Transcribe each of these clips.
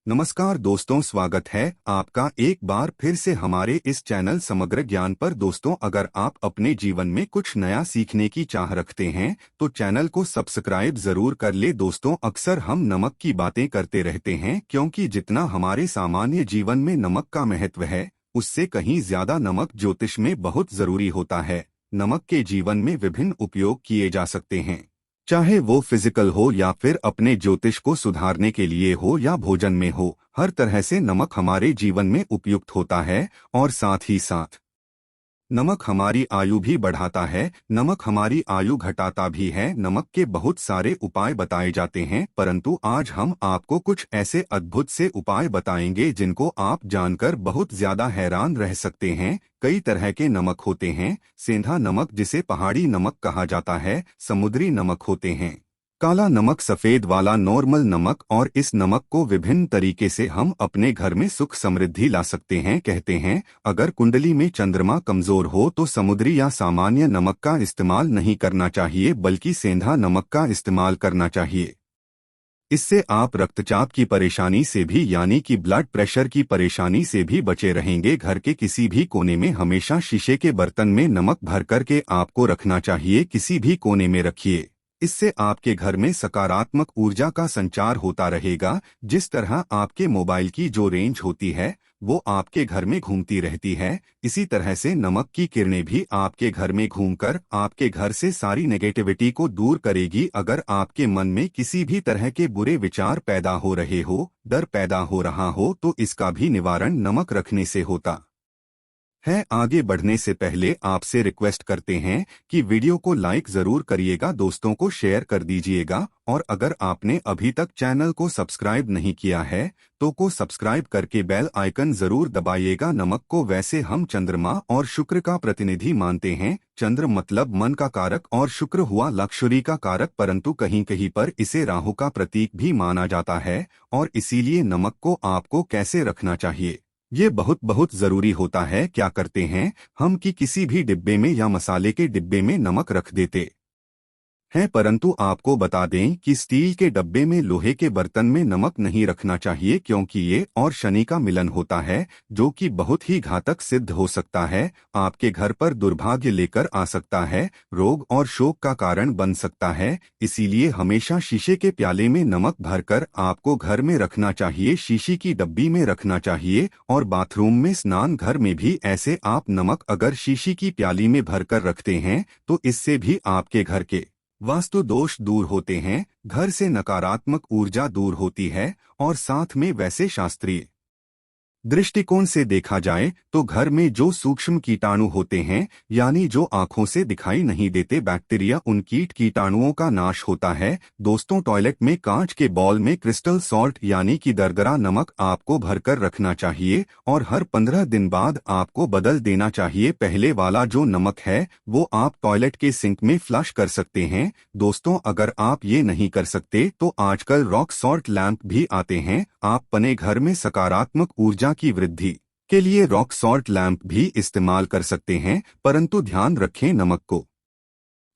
नमस्कार दोस्तों, स्वागत है आपका एक बार फिर से हमारे इस चैनल समग्र ज्ञान पर। दोस्तों, अगर आप अपने जीवन में कुछ नया सीखने की चाह रखते हैं तो चैनल को सब्सक्राइब जरूर कर ले। दोस्तों, अक्सर हम नमक की बातें करते रहते हैं क्योंकि जितना हमारे सामान्य जीवन में नमक का महत्व है उससे कहीं ज्यादा नमक ज्योतिष में बहुत जरूरी होता है। नमक के जीवन में विभिन्न उपयोग किए जा सकते हैं, चाहे वो फिजिकल हो या फिर अपने ज्योतिष को सुधारने के लिए हो या भोजन में हो। हर तरह से नमक हमारे जीवन में उपयुक्त होता है और साथ ही साथ नमक हमारी आयु भी बढ़ाता है, नमक हमारी आयु घटाता भी है। नमक के बहुत सारे उपाय बताए जाते हैं, परंतु आज हम आपको कुछ ऐसे अद्भुत से उपाय बताएंगे जिनको आप जानकर बहुत ज्यादा हैरान रह सकते हैं। कई तरह के नमक होते हैं। सेंधा नमक, जिसे पहाड़ी नमक कहा जाता है, समुद्री नमक होते हैं, काला नमक, सफेद वाला नॉर्मल नमक, और इस नमक को विभिन्न तरीके से हम अपने घर में सुख समृद्धि ला सकते हैं। कहते हैं अगर कुंडली में चंद्रमा कमजोर हो तो समुद्री या सामान्य नमक का इस्तेमाल नहीं करना चाहिए, बल्कि सेंधा नमक का इस्तेमाल करना चाहिए। इससे आप रक्तचाप की परेशानी से भी, यानी कि ब्लड प्रेशर की परेशानी से भी बचे रहेंगे। घर के किसी भी कोने में हमेशा शीशे के बर्तन में नमक भर करके आपको रखना चाहिए, किसी भी कोने में रखिए। इससे आपके घर में सकारात्मक ऊर्जा का संचार होता रहेगा। जिस तरह आपके मोबाइल की जो रेंज होती है वो आपके घर में घूमती रहती है, इसी तरह से नमक की किरणें भी आपके घर में घूमकर आपके घर से सारी नेगेटिविटी को दूर करेगी। अगर आपके मन में किसी भी तरह के बुरे विचार पैदा हो रहे हो, डर पैदा हो रहा हो, तो इसका भी निवारण नमक रखने से होता है। आगे बढ़ने से पहले आपसे रिक्वेस्ट करते हैं कि वीडियो को लाइक जरूर करिएगा, दोस्तों को शेयर कर दीजिएगा, और अगर आपने अभी तक चैनल को सब्सक्राइब नहीं किया है तो सब्सक्राइब करके बेल आइकन जरूर दबाइएगा। नमक को वैसे हम चंद्रमा और शुक्र का प्रतिनिधि मानते हैं। चंद्र मतलब मन का कारक और शुक्र हुआ लक्ष्मी का कारक, परंतु कहीं कहीं पर इसे राहु का प्रतीक भी माना जाता है, और इसीलिए नमक को आपको कैसे रखना चाहिए ये बहुत बहुत जरूरी होता है। क्या करते हैं हम कि किसी भी डिब्बे में या मसाले के डिब्बे में नमक रख देते हैं, परंतु आपको बता दें कि स्टील के डब्बे में, लोहे के बर्तन में नमक नहीं रखना चाहिए, क्योंकि ये और शनि का मिलन होता है जो कि बहुत ही घातक सिद्ध हो सकता है। आपके घर पर दुर्भाग्य लेकर आ सकता है, रोग और शोक का कारण बन सकता है। इसीलिए हमेशा शीशे के प्याले में नमक भरकर आपको घर में रखना चाहिए, शीशी की डब्बी में रखना चाहिए, और बाथरूम में, स्नान घर में भी ऐसे आप नमक अगर शीशी की प्याली में भरकर रखते हैं तो इससे भी आपके घर के वास्तु दोष दूर होते हैं, घर से नकारात्मक ऊर्जा दूर होती है। और साथ में वैसे शास्त्रीय दृष्टिकोण से देखा जाए तो घर में जो सूक्ष्म कीटाणु होते हैं, यानी जो आंखों से दिखाई नहीं देते बैक्टीरिया, उन कीटाणुओं का नाश होता है। दोस्तों, टॉयलेट में कांच के बॉल में क्रिस्टल सॉल्ट यानी कि दरदरा नमक आपको भरकर रखना चाहिए, और हर 15 दिन बाद आपको बदल देना चाहिए। पहले वाला जो नमक है वो आप टॉयलेट के सिंक में फ्लश कर सकते हैं। दोस्तों, अगर आप ये नहीं कर सकते तो आजकल रॉक सॉल्ट लैंप भी आते हैं। आप अपने घर में सकारात्मक ऊर्जा की वृद्धि के लिए रॉक सॉल्ट लैंप भी इस्तेमाल कर सकते हैं, परंतु ध्यान रखें नमक को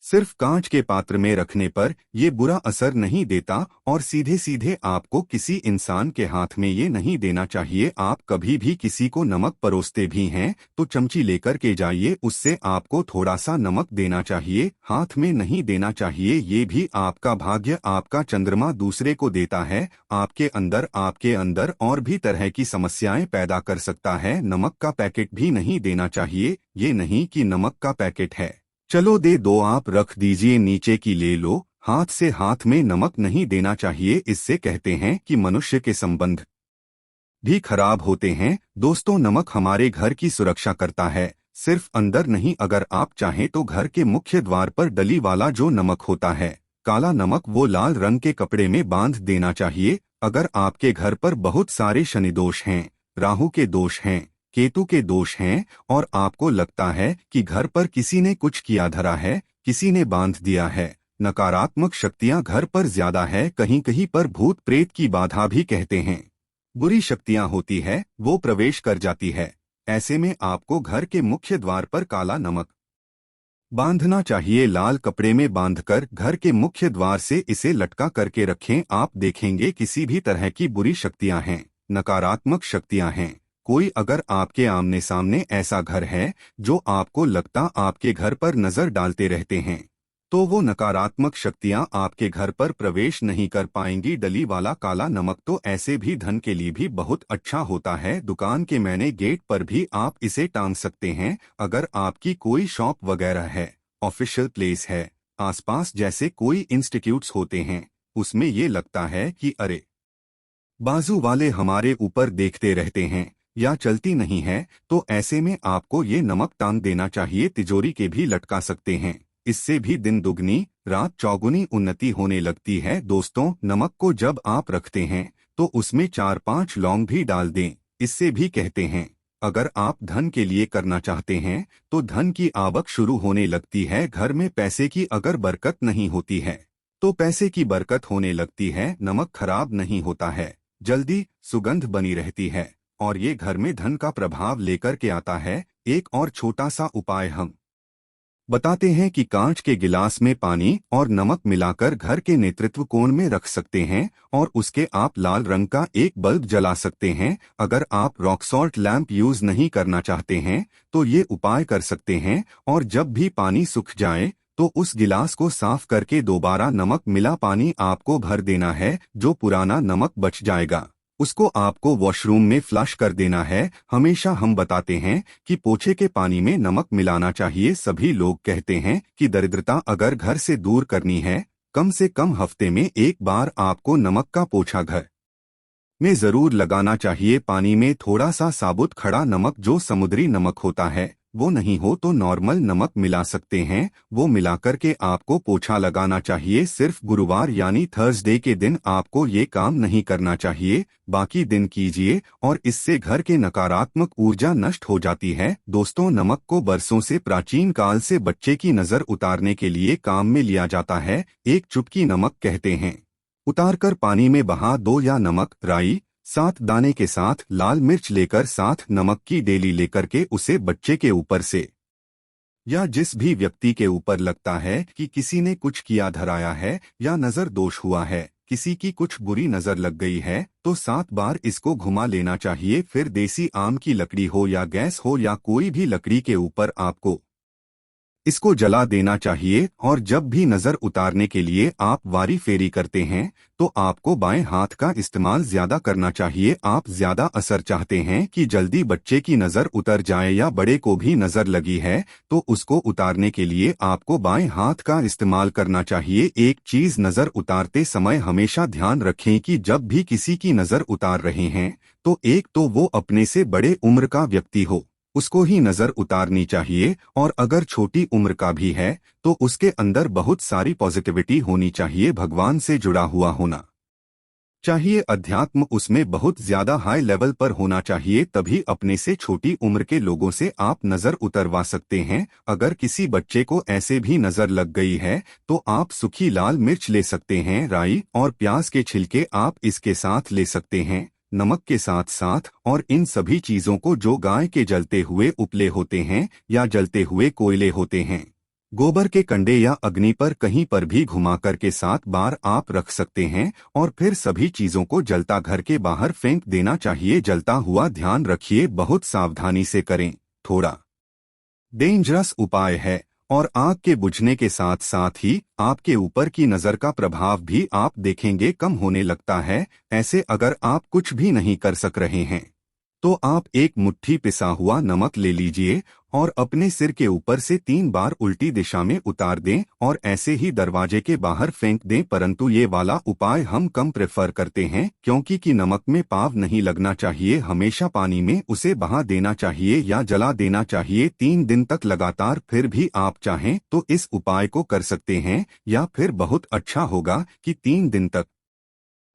सिर्फ कांच के पात्र में रखने पर ये बुरा असर नहीं देता, और सीधे सीधे आपको किसी इंसान के हाथ में ये नहीं देना चाहिए। आप कभी भी किसी को नमक परोसते भी हैं तो चमची लेकर के जाइए, उससे आपको थोड़ा सा नमक देना चाहिए, हाथ में नहीं देना चाहिए। ये भी आपका भाग्य, आपका चंद्रमा दूसरे को देता है, आपके अंदर और भी तरह की समस्याएं पैदा कर सकता है। नमक का पैकेट भी नहीं देना चाहिए, ये नहीं कि नमक का पैकेट है चलो दे दो, आप रख दीजिए, नीचे की ले लो। हाथ से हाथ में नमक नहीं देना चाहिए, इससे कहते हैं कि मनुष्य के संबंध भी खराब होते हैं। दोस्तों, नमक हमारे घर की सुरक्षा करता है, सिर्फ अंदर नहीं। अगर आप चाहें तो घर के मुख्य द्वार पर डली वाला जो नमक होता है, काला नमक, वो लाल रंग के कपड़े में बांध देना चाहिए। अगर आपके घर पर बहुत सारे शनि दोष हैं, राहु के दोष हैं, केतु के दोष हैं, और आपको लगता है कि घर पर किसी ने कुछ किया धरा है, किसी ने बांध दिया है, नकारात्मक शक्तियां घर पर ज्यादा है, कहीं कहीं पर भूत प्रेत की बाधा भी कहते हैं, बुरी शक्तियां होती है, वो प्रवेश कर जाती है, ऐसे में आपको घर के मुख्य द्वार पर काला नमक बांधना चाहिए। लाल कपड़े में बांधकर घर के मुख्य द्वार से इसे लटका करके रखें। आप देखेंगे किसी भी तरह की बुरी शक्तियां हैं नकारात्मक शक्तियां हैं। कोई अगर आपके आमने सामने ऐसा घर है जो आपको लगता आपके घर पर नजर डालते रहते हैं, तो वो नकारात्मक शक्तियां आपके घर पर प्रवेश नहीं कर पाएंगी। डली वाला काला नमक तो ऐसे भी धन के लिए भी बहुत अच्छा होता है। दुकान के मैंने गेट पर भी आप इसे टांग सकते हैं। अगर आपकी कोई शॉप वगैरह है, ऑफिशियल प्लेस है, आसपास जैसे कोई इंस्टीट्यूट्स होते हैं, उसमें ये लगता है कि अरे बाजू वाले हमारे ऊपर देखते रहते हैं या चलती नहीं है, तो ऐसे में आपको ये नमक टांग देना चाहिए। तिजोरी के भी लटका सकते हैं। इससे भी दिन दुगनी रात चौगुनी उन्नति होने लगती है। दोस्तों, नमक को जब आप रखते हैं तो उसमें 4-5 लौंग भी डाल दें। इससे भी कहते हैं अगर आप धन के लिए करना चाहते हैं तो धन की आवक शुरू होने लगती है। घर में पैसे की अगर बरकत नहीं होती है तो पैसे की बरकत होने लगती है। नमक खराब नहीं होता है, जल्दी सुगंध बनी रहती है और ये घर में धन का प्रभाव लेकर के आता है। एक और छोटा सा उपाय हम बताते हैं कि कांच के गिलास में पानी और नमक मिलाकर घर के नेतृत्व कोण में रख सकते हैं और उसके आप लाल रंग का एक बल्ब जला सकते हैं। अगर आप रॉक सॉल्ट लैंप यूज नहीं करना चाहते हैं तो ये उपाय कर सकते हैं और जब भी पानी सूख जाए तो उस गिलास को साफ करके दोबारा नमक मिला पानी आपको भर देना है। जो पुराना नमक बच जाएगा उसको आपको वॉशरूम में फ्लश कर देना है। हमेशा हम बताते हैं कि पोछे के पानी में नमक मिलाना चाहिए। सभी लोग कहते हैं कि दरिद्रता अगर घर से दूर करनी है, कम से कम हफ्ते में एक बार आपको नमक का पोछा घर में जरूर लगाना चाहिए। पानी में थोड़ा सा साबुत खड़ा नमक जो समुद्री नमक होता है, वो नहीं हो तो नॉर्मल नमक मिला सकते हैं। वो मिलाकर के आपको पोछा लगाना चाहिए। सिर्फ गुरुवार यानी थर्सडे के दिन आपको ये काम नहीं करना चाहिए, बाकी दिन कीजिए और इससे घर के नकारात्मक ऊर्जा नष्ट हो जाती है। दोस्तों, नमक को बरसों से प्राचीन काल से बच्चे की नजर उतारने के लिए काम में लिया जाता है। एक चुटकी नमक कहते हैं उतारकर पानी में बहा दो या नमक राई 7 दाने के साथ लाल मिर्च लेकर 7 नमक की डेली लेकर के उसे बच्चे के ऊपर से या जिस भी व्यक्ति के ऊपर लगता है कि किसी ने कुछ किया धराया है या नजर दोष हुआ है, किसी की कुछ बुरी नजर लग गई है, तो 7 बार इसको घुमा लेना चाहिए। फिर देसी आम की लकड़ी हो या गैस हो या कोई भी लकड़ी के ऊपर आपको इसको जला देना चाहिए। और जब भी नजर उतारने के लिए आप वारी फेरी करते हैं तो आपको बाएं हाथ का इस्तेमाल ज्यादा करना चाहिए। आप ज्यादा असर चाहते हैं कि जल्दी बच्चे की नजर उतर जाए या बड़े को भी नजर लगी है तो उसको उतारने के लिए आपको बाएं हाथ का इस्तेमाल करना चाहिए। एक चीज नजर उतारते समय हमेशा ध्यान रखें कि जब भी किसी की नजर उतार रहे हैं तो एक तो वो अपने से बड़े उम्र का व्यक्ति हो, उसको ही नजर उतारनी चाहिए। और अगर छोटी उम्र का भी है तो उसके अंदर बहुत सारी पॉजिटिविटी होनी चाहिए, भगवान से जुड़ा हुआ होना चाहिए, अध्यात्म उसमें बहुत ज्यादा हाई लेवल पर होना चाहिए। तभी अपने से छोटी उम्र के लोगों से आप नजर उतरवा सकते हैं। अगर किसी बच्चे को ऐसे भी नजर लग गई है तो आप सूखी लाल मिर्च ले सकते हैं, राई और प्याज के छिलके आप इसके साथ ले सकते हैं, नमक के साथ साथ। और इन सभी चीजों को जो गाय के जलते हुए उपले होते हैं या जलते हुए कोयले होते हैं, गोबर के कंडे या अग्नि पर कहीं पर भी घुमाकर के 7 बार आप रख सकते हैं और फिर सभी चीजों को जलता घर के बाहर फेंक देना चाहिए। जलता हुआ ध्यान रखिए, बहुत सावधानी से करें, थोड़ा डेंजरस उपाय है और आग के बुझने के साथ साथ ही आपके ऊपर की नजर का प्रभाव भी आप देखेंगे कम होने लगता है। ऐसे अगर आप कुछ भी नहीं कर सक रहे हैं तो आप एक मुट्ठी पिसा हुआ नमक ले लीजिए और अपने सिर के ऊपर से 3 बार उल्टी दिशा में उतार दें और ऐसे ही दरवाजे के बाहर फेंक दें। परंतु ये वाला उपाय हम कम प्रेफर करते हैं क्योंकि कि नमक में पाव नहीं लगना चाहिए। हमेशा पानी में उसे बहा देना चाहिए या जला देना चाहिए 3 दिन तक लगातार। फिर भी आप चाहें तो इस उपाय को कर सकते हैं या फिर बहुत अच्छा होगा कि 3 दिन तक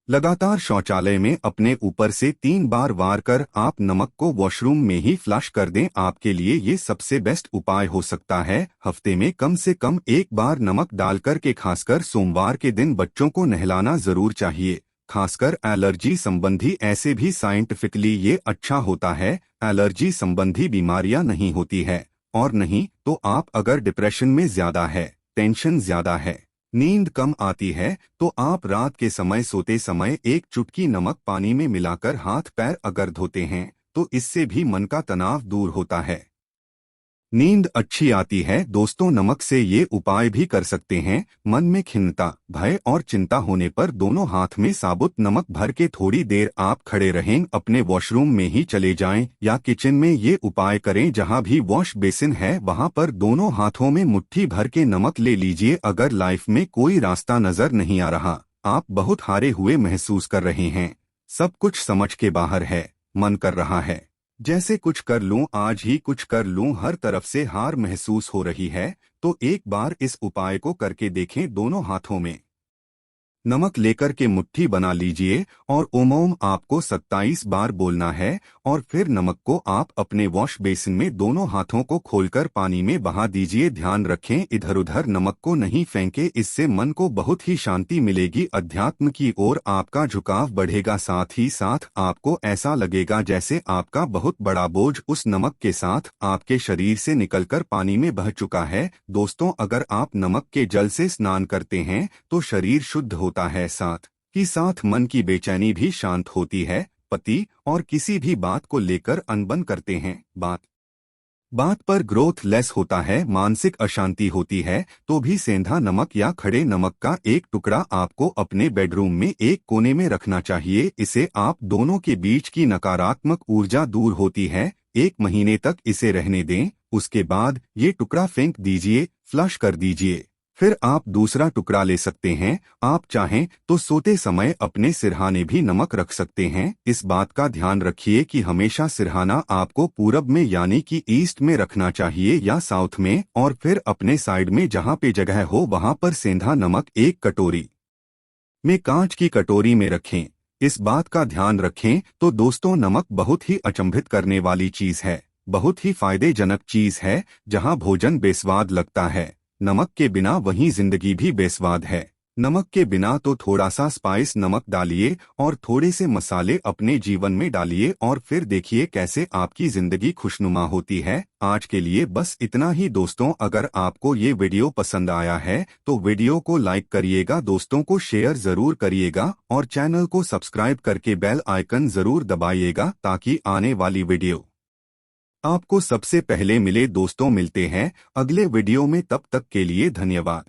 लगातार शौचालय में अपने ऊपर से 3 बार वार कर आप नमक को वॉशरूम में ही फ्लश कर दें। आपके लिए ये सबसे बेस्ट उपाय हो सकता है। हफ्ते में कम से कम 1 बार नमक डालकर के खासकर सोमवार के दिन बच्चों को नहलाना जरूर चाहिए। खासकर एलर्जी संबंधी, ऐसे भी साइंटिफिकली ये अच्छा होता है, एलर्जी संबंधी बीमारियां नहीं होती है। और नहीं तो आप अगर डिप्रेशन में ज्यादा है, टेंशन ज्यादा है नींद कम आती है तो आप रात के समय सोते समय एक चुटकी नमक पानी में मिलाकर हाथ पैर अगर धोते हैं तो इससे भी मन का तनाव दूर होता है। नींद अच्छी आती है दोस्तों, नमक से ये उपाय भी कर सकते हैं। मन में खिन्नता, भय और चिंता होने पर दोनों हाथ में साबुत नमक भर के थोड़ी देर आप खड़े रहें, अपने वॉशरूम में ही चले जाएं या किचन में ये उपाय करें। जहां भी वॉश बेसिन है वहां पर दोनों हाथों में मुट्ठी भर के नमक ले लीजिए। अगर लाइफ में कोई रास्ता नजर नहीं आ रहा, आप बहुत हारे हुए महसूस कर रहे हैं, सब कुछ समझ के बाहर है, मन कर रहा है जैसे कुछ कर लूं, आज ही कुछ कर लूं, हर तरफ से हार महसूस हो रही है, तो एक बार इस उपाय को करके देखें। दोनों हाथों में नमक लेकर के मुट्ठी बना लीजिए और ओम आपको 27 बार बोलना है और फिर नमक को आप अपने वॉश बेसिन में दोनों हाथों को खोलकर पानी में बहा दीजिए। ध्यान रखें इधर उधर नमक को नहीं फेंके, इससे मन को बहुत ही शांति मिलेगी, अध्यात्म की ओर आपका झुकाव बढ़ेगा। साथ ही साथ आपको ऐसा लगेगा जैसे आपका बहुत बड़ा बोझ उस नमक के साथ आपके शरीर से निकलकर पानी में बह चुका है। दोस्तों, अगर आप नमक के जल से स्नान करते हैं तो शरीर शुद्ध होता है, साथ ही साथ मन की बेचैनी भी शांत होती है। पति और किसी भी बात को लेकर अनबन करते हैं, बात बात पर ग्रोथ लेस होता है, मानसिक अशांति होती है, तो भी सेंधा नमक या खड़े नमक का एक टुकड़ा आपको अपने बेडरूम में एक कोने में रखना चाहिए। इसे आप दोनों के बीच की नकारात्मक ऊर्जा दूर होती है। 1 महीने तक इसे रहने दें, उसके बाद ये टुकड़ा फेंक दीजिए, फ्लश कर दीजिए। फिर आप दूसरा टुकड़ा ले सकते हैं। आप चाहें तो सोते समय अपने सिरहाने भी नमक रख सकते हैं। इस बात का ध्यान रखिए कि हमेशा सिरहाना आपको पूरब में यानी कि ईस्ट में रखना चाहिए या साउथ में, और फिर अपने साइड में जहां पे जगह हो वहां पर सेंधा नमक एक कटोरी में, कांच की कटोरी में रखें। इस बात का ध्यान रखें। तो दोस्तों, नमक बहुत ही अचंभित करने वाली चीज है, बहुत ही फायदेजनक चीज है। जहां भोजन बेस्वाद लगता है, नमक के बिना वहीं जिंदगी भी बेस्वाद है। नमक के बिना तो थोड़ा सा स्पाइस नमक डालिए और थोड़े से मसाले अपने जीवन में डालिए और फिर देखिए कैसे आपकी जिंदगी खुशनुमा होती है। आज के लिए बस इतना ही दोस्तों। अगर आपको ये वीडियो पसंद आया है तो वीडियो को लाइक करिएगा, दोस्तों को शेयर जरूर करिएगा और चैनल को सब्सक्राइब करके बेल आइकन जरूर दबाइएगा ताकि आने वाली वीडियो आपको सबसे पहले मिले। दोस्तों, मिलते हैं अगले वीडियो में, तब तक के लिए धन्यवाद।